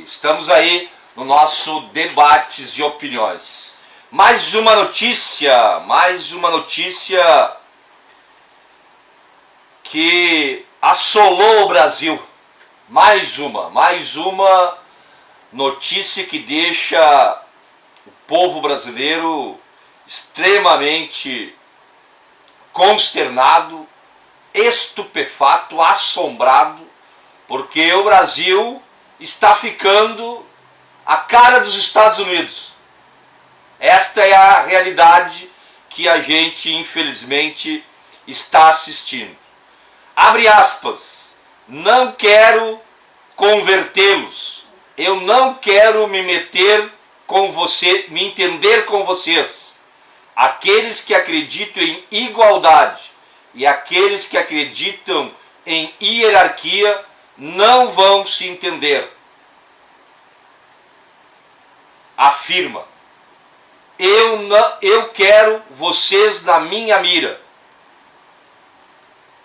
Estamos aí no nosso debates de opiniões. Mais uma notícia que assolou o Brasil. Mais uma notícia que deixa o povo brasileiro extremamente consternado, estupefato, assombrado, porque o Brasil está ficando a cara dos Estados Unidos. Esta é a realidade que a gente, infelizmente, está assistindo. Abre aspas, não quero convertê-los, eu não quero me meter com você, me entender com vocês. Aqueles que acreditam em igualdade e aqueles que acreditam em hierarquia não vão se entender. Afirma, eu quero vocês na minha mira.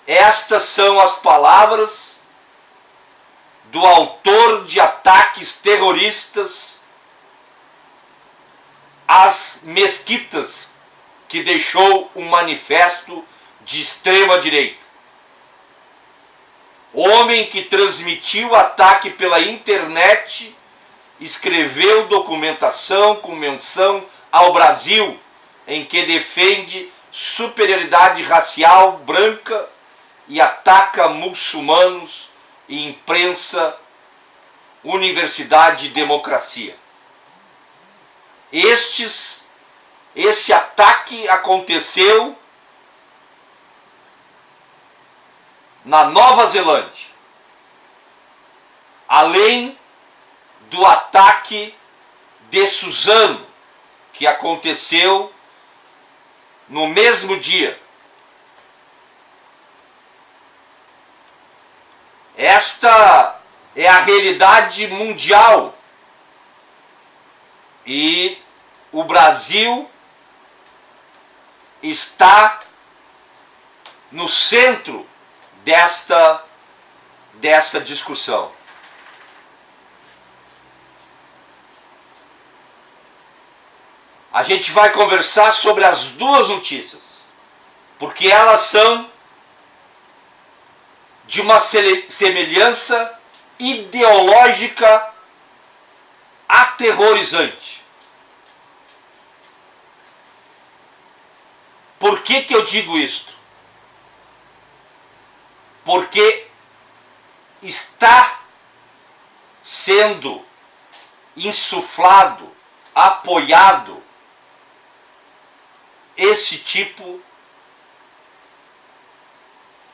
Estas são as palavras do autor de ataques terroristas às mesquitas, que deixou um manifesto de extrema direita. O homem que transmitiu o ataque pela internet escreveu documentação com menção ao Brasil, em que defende superioridade racial branca e ataca muçulmanos e imprensa, universidade e democracia. Esse ataque aconteceu na Nova Zelândia, além do ataque de Suzano, que aconteceu no mesmo dia. Esta é a realidade mundial e o Brasil está no centro dessa discussão. A gente vai conversar sobre as duas notícias, porque elas são de uma semelhança ideológica aterrorizante. Por que eu digo isto? Porque está sendo insuflado, apoiado esse tipo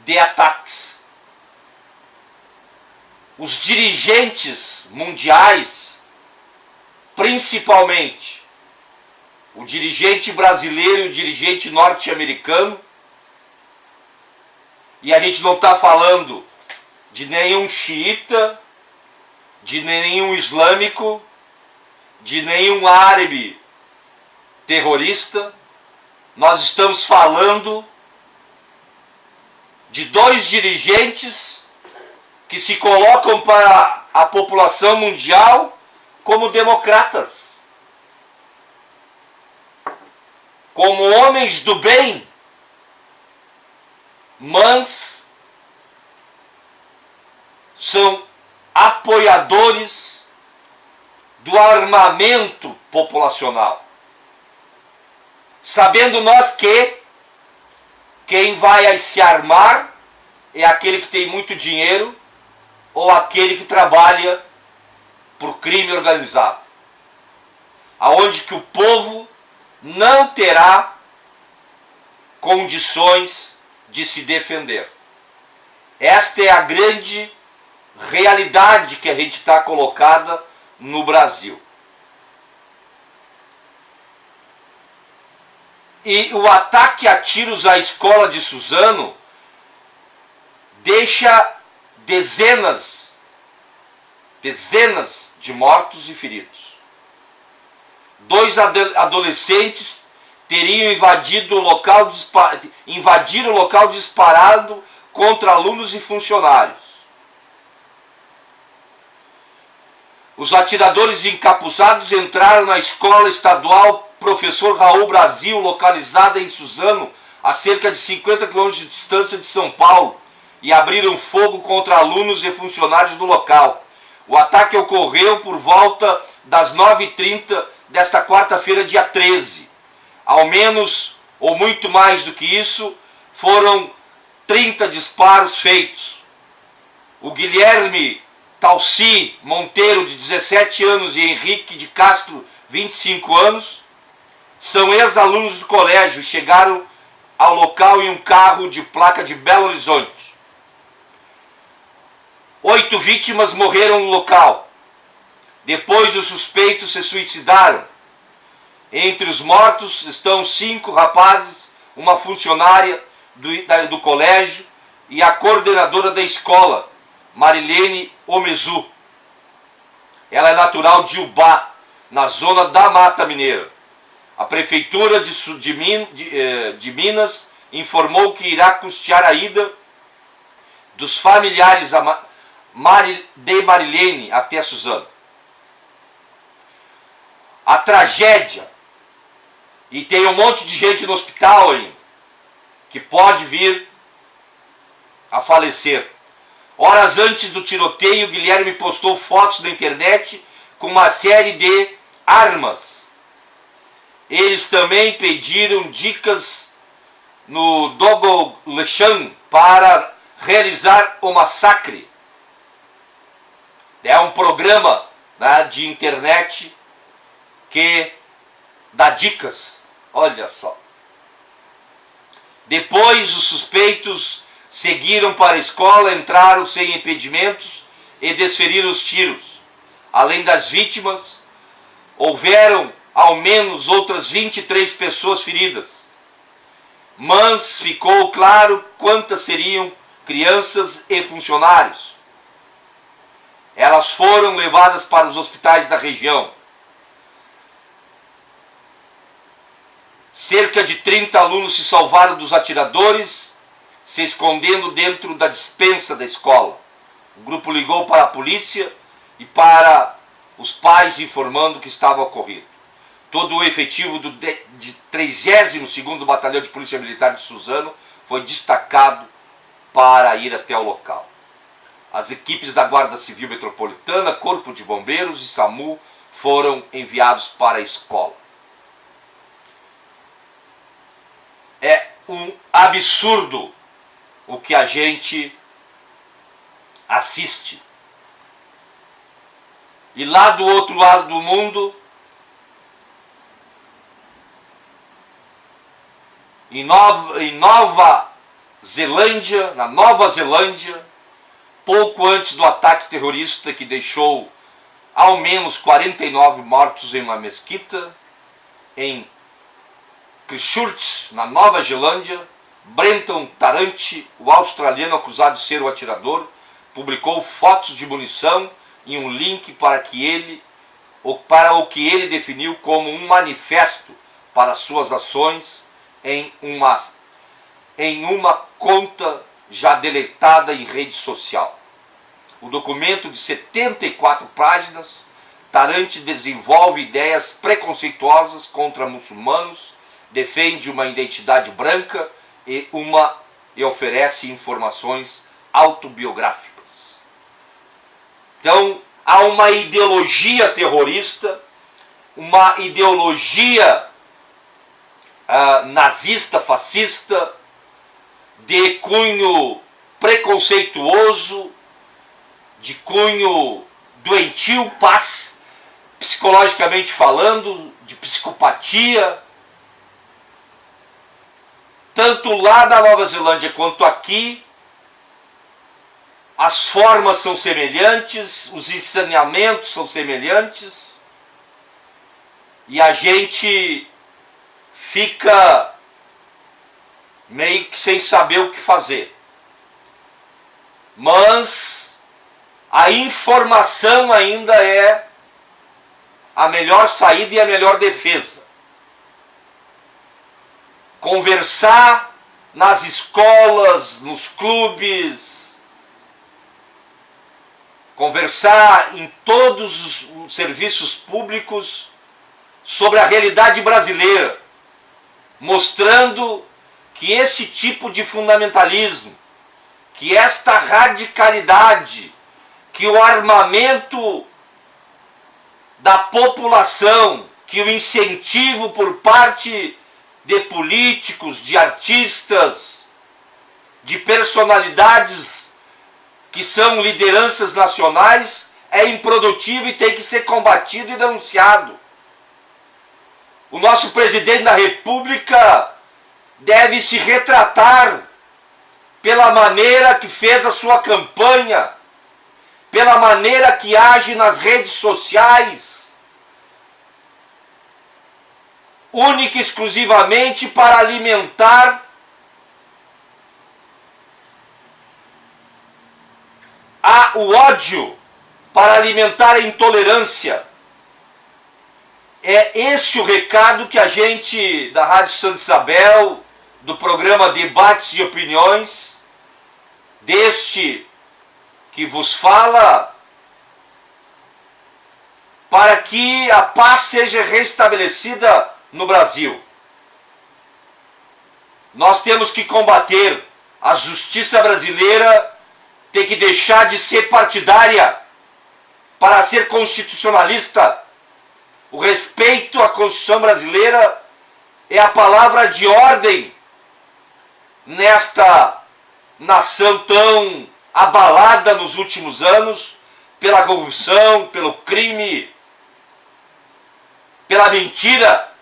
de ataques. Os dirigentes mundiais, principalmente o dirigente brasileiro e o dirigente norte-americano, e a gente não está falando de nenhum xiita, de nenhum islâmico, de nenhum árabe terrorista. Nós estamos falando de dois dirigentes que se colocam para a população mundial como democratas, como homens do bem, mas são apoiadores do armamento populacional. Sabendo nós que quem vai se armar é aquele que tem muito dinheiro ou aquele que trabalha por crime organizado, aonde que o povo não terá condições de se defender. Esta é a grande realidade que a gente está colocada no Brasil. E o ataque a tiros à escola de Suzano deixa dezenas de mortos e feridos. dois adolescentes teriam invadido o local disparado contra alunos e funcionários. Os atiradores encapuzados entraram na escola estadual Professor Raul Brasil, localizada em Suzano, a cerca de 50 km de distância de São Paulo, e abriram fogo contra alunos e funcionários do local. O ataque ocorreu por volta das 9h30 desta quarta-feira, dia 13. Ao menos, ou muito mais do que isso, foram 30 disparos feitos. O Guilherme Talci Monteiro, de 17 anos, e Henrique de Castro, 25 anos, são ex-alunos do colégio e chegaram ao local em um carro de placa de Belo Horizonte. 8 vítimas morreram no local. Depois, os suspeitos se suicidaram. Entre os mortos estão 5 rapazes, uma funcionária do colégio e a coordenadora da escola, Marilene Omezu. Ela é natural de Ubá, na zona da Mata Mineira. A Prefeitura de Minas informou que irá custear a ida dos familiares de Marilene até Suzano. A tragédia, e tem um monte de gente no hospital ainda, que pode vir a falecer. Horas antes do tiroteio, Guilherme postou fotos na internet com uma série de armas. Eles também pediram dicas no Dogolechan para realizar o massacre. É um programa, né, de internet que dá dicas. Olha só. Depois, os suspeitos seguiram para a escola, entraram sem impedimentos e desferiram os tiros. Além das vítimas, houveram ao menos outras 23 pessoas feridas. Mas ficou claro quantas seriam crianças e funcionários. Elas foram levadas para os hospitais da região. Cerca de 30 alunos se salvaram dos atiradores, se escondendo dentro da despensa da escola. O grupo ligou para a polícia e para os pais, informando que estava ocorrido. Todo o efetivo de 32º Batalhão de Polícia Militar de Suzano foi destacado para ir até o local. As equipes da Guarda Civil Metropolitana, Corpo de Bombeiros e SAMU foram enviados para a escola. É um absurdo o que a gente assiste. E lá do outro lado do mundo, na Nova Zelândia, pouco antes do ataque terrorista que deixou ao menos 49 mortos em uma mesquita, em Christchurch, na Nova Zelândia, Brenton Tarrant, o australiano acusado de ser o atirador, publicou fotos de munição e um link para o que ele definiu como um manifesto para suas ações em uma conta já deletada em rede social. O documento, de 74 páginas, Tarrant desenvolve ideias preconceituosas contra muçulmanos, defende uma identidade branca e oferece informações autobiográficas. Então, há uma ideologia terrorista, uma ideologia nazista, fascista, de cunho preconceituoso, de cunho doentio, psicologicamente falando, de psicopatia. Tanto lá na Nova Zelândia quanto aqui, as formas são semelhantes, os ensinamentos são semelhantes, e a gente fica meio que sem saber o que fazer. Mas a informação ainda é a melhor saída e a melhor defesa. Conversar nas escolas, nos clubes, conversar em todos os serviços públicos sobre a realidade brasileira, mostrando que esse tipo de fundamentalismo, que esta radicalidade, que o armamento da população, que o incentivo por parte de políticos, de artistas, de personalidades que são lideranças nacionais, é improdutivo e tem que ser combatido e denunciado. O nosso presidente da República deve se retratar pela maneira que fez a sua campanha, pela maneira que age nas redes sociais, única e exclusivamente para alimentar o ódio, para alimentar a intolerância. É esse o recado que a gente da Rádio Santa Isabel, do programa Debates de Opiniões, deste que vos fala, para que a paz seja restabelecida no Brasil. Nós temos que combater a justiça brasileira, tem que deixar de ser partidária para ser constitucionalista. O respeito à Constituição brasileira é a palavra de ordem nesta nação tão abalada nos últimos anos pela corrupção, pelo crime, pela mentira.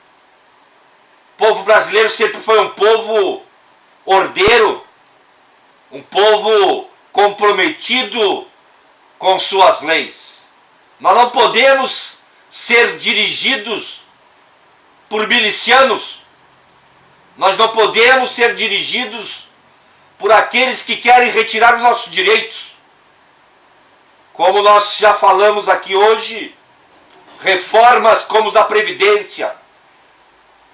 O povo brasileiro sempre foi um povo ordeiro, um povo comprometido com suas leis. Nós não podemos ser dirigidos por milicianos. Nós não podemos ser dirigidos por aqueles que querem retirar os nossos direitos. Como nós já falamos aqui hoje, reformas como da Previdência,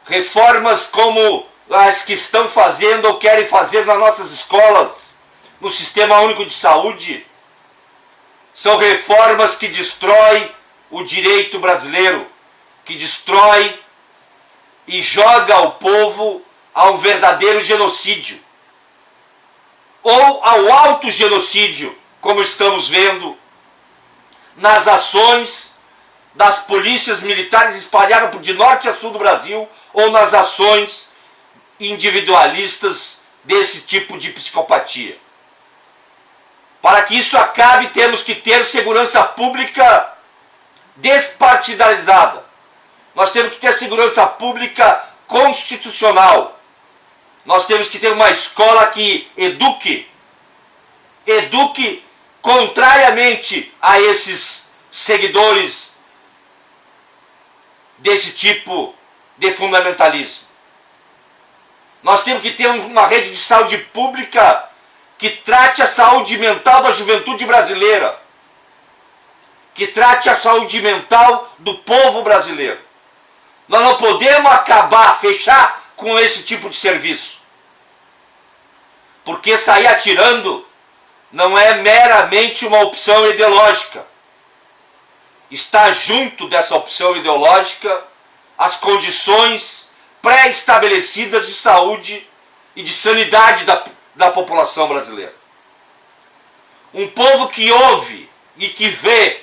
reformas como as que estão fazendo ou querem fazer nas nossas escolas, no Sistema Único de Saúde, são reformas que destroem o direito brasileiro, que destrói e joga o povo a um verdadeiro genocídio, ou ao autogenocídio, como estamos vendo nas ações das polícias militares espalhadas de norte a sul do Brasil, ou nas ações individualistas desse tipo de psicopatia. Para que isso acabe, temos que ter segurança pública despartidarizada. Nós temos que ter segurança pública constitucional. Nós temos que ter uma escola que eduque contrariamente a esses seguidores desse tipo de fundamentalismo. Nós temos que ter uma rede de saúde pública que trate a saúde mental da juventude brasileira, que trate a saúde mental do povo brasileiro. Nós não podemos fechar com esse tipo de serviço, porque sair atirando não é meramente uma opção ideológica. Está junto dessa opção ideológica as condições pré-estabelecidas de saúde e de sanidade da população brasileira. Um povo que ouve e que vê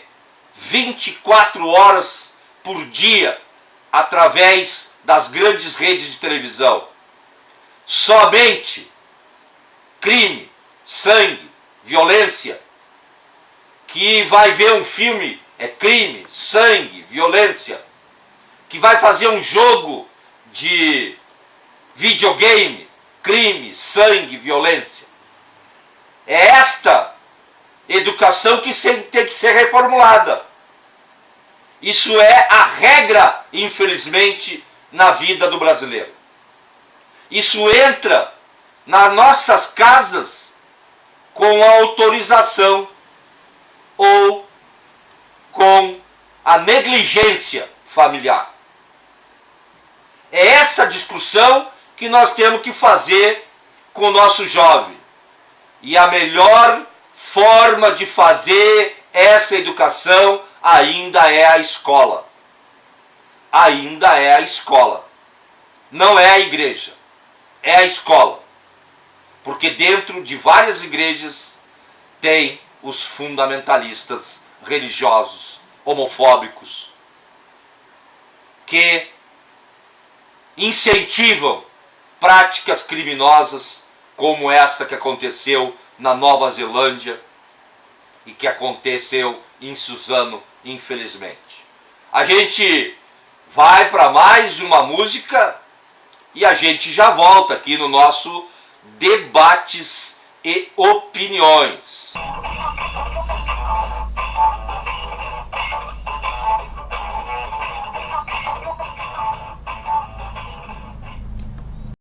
24 horas por dia através das grandes redes de televisão somente crime, sangue, violência, que vai ver um filme, é crime, sangue, violência, que vai fazer um jogo de videogame, crime, sangue, violência. É esta educação que tem que ser reformulada. Isso é a regra, infelizmente, na vida do brasileiro. Isso entra nas nossas casas com a autorização ou com a negligência familiar. É essa discussão que nós temos que fazer com o nosso jovem. E a melhor forma de fazer essa educação ainda é a escola. Ainda é a escola. Não é a igreja, é a escola. Porque dentro de várias igrejas tem os fundamentalistas religiosos, homofóbicos, que incentivam práticas criminosas como essa que aconteceu na Nova Zelândia e que aconteceu em Suzano, infelizmente. A gente vai para mais uma música e a gente já volta aqui no nosso Debates e Opiniões.